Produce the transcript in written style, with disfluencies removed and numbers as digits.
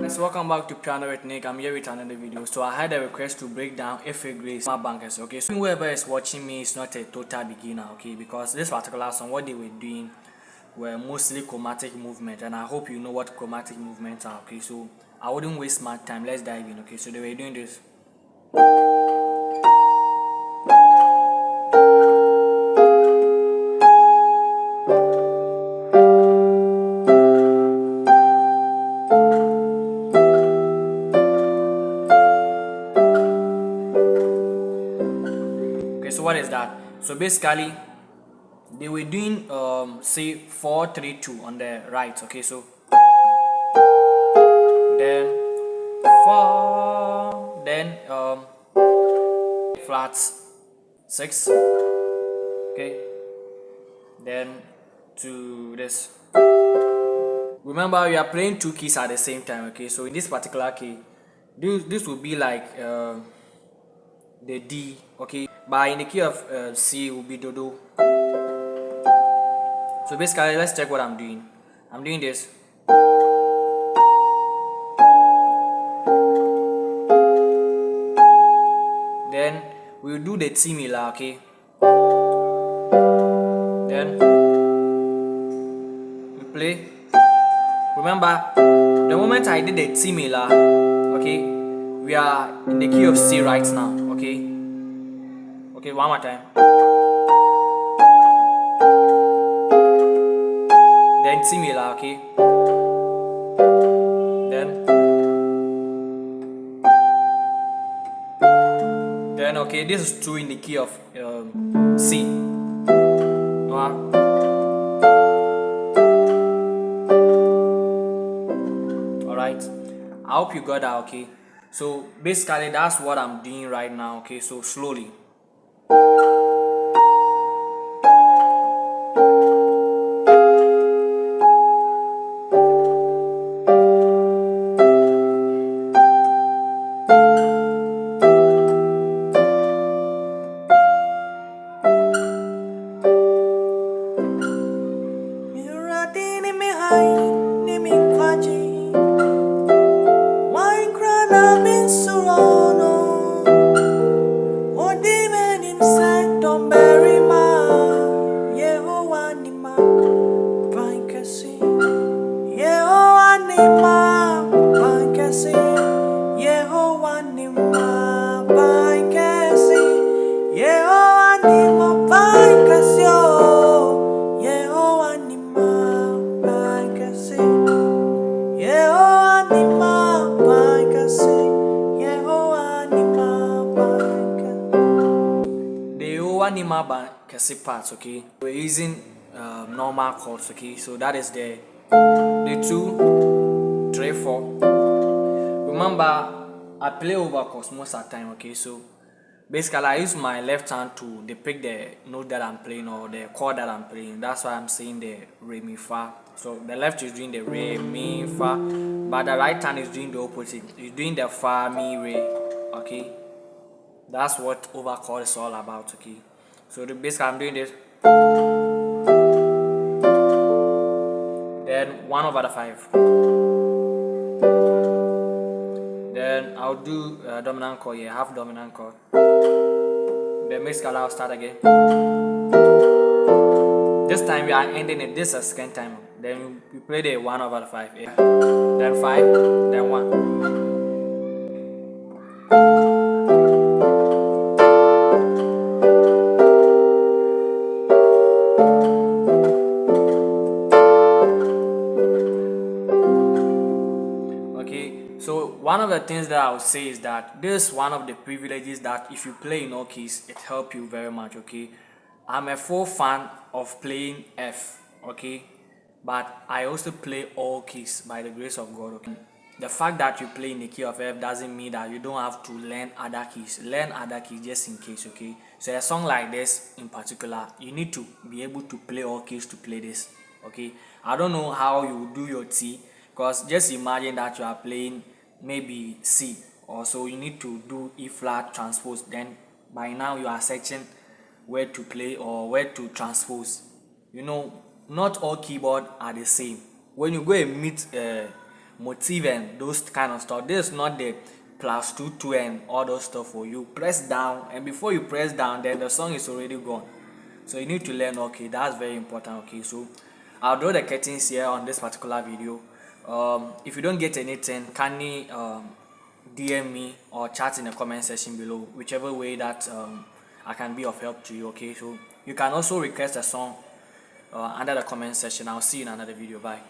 guys, welcome back to Piano with Nick. I'm here with another video. So I had a request to break down FA grades Mabankese. Okay, so whoever is watching me is not a total beginner, okay, because this particular song, what they were doing were mostly chromatic movement, and I hope you know what chromatic movements are. Okay, so I wouldn't waste my time. Let's dive in. Okay, so they were doing this. So what is that? So basically they were doing say 4-3-2 on the right. Okay, so then 4, then flats 6, okay, then to this. Remember, we are playing two keys at the same time. Okay, so in this particular key, this will be like the D, okay, but in the key of C it will be do. So basically, let's check what I'm doing. I'm doing this. Then we'll do the T mila, okay. Then we play. Remember, the moment I did the T mila, okay, we are in the key of C right now, okay. Okay, one more time. Then C mila, okay. Then okay, this is 2 in the key of C. Alright, I hope you got that, okay. So basically that's what I'm doing right now, okay. So slowly. Mabankese parts, okay. We're using normal chords, okay. So that is the 2, 3, 4. Remember, I play over-chords most of the time, okay. So basically I use my left hand to depict the note that I'm playing or the chord that I'm playing. That's why I'm saying the re mi fa. So the left is doing the re mi fa, but the right hand is doing the opposite. It's doing the fa mi re, okay. That's what over-chord is all about, okay. So basically I'm doing this. Then 1/5. Then I'll do dominant chord here, half dominant chord. Then basically I'll start again. This time we are ending it. This is second time. Then we play the 1/5 here. Then 5. Then 1. So one of the things that I would say is that this is one of the privileges that if you play in all keys, it helps you very much, okay. I'm a full fan of playing F, okay, but I also play all keys by the grace of God, okay. The fact that you play in the key of F doesn't mean that you don't have to learn other keys. Learn other keys just in case, okay. So a song like this in particular, you need to be able to play all keys to play this, okay. I don't know how you do your T, because just imagine that you are playing maybe C, or so you need to do E flat transpose. Then by now you are searching where to play or where to transpose. You know, not all keyboard are the same. When you go and meet motive and those kind of stuff. This is not the +2 and all those stuff for you. Press down, and before you press down, then the song is already gone. So you need to learn. Okay, that's very important. Okay, so I'll draw the curtains here on this particular video. If you don't get anything, kindly DM me or chat in the comment section below, whichever way that I can be of help to you. Okay, so you can also request a song under the comment section. I'll see you in another video. Bye.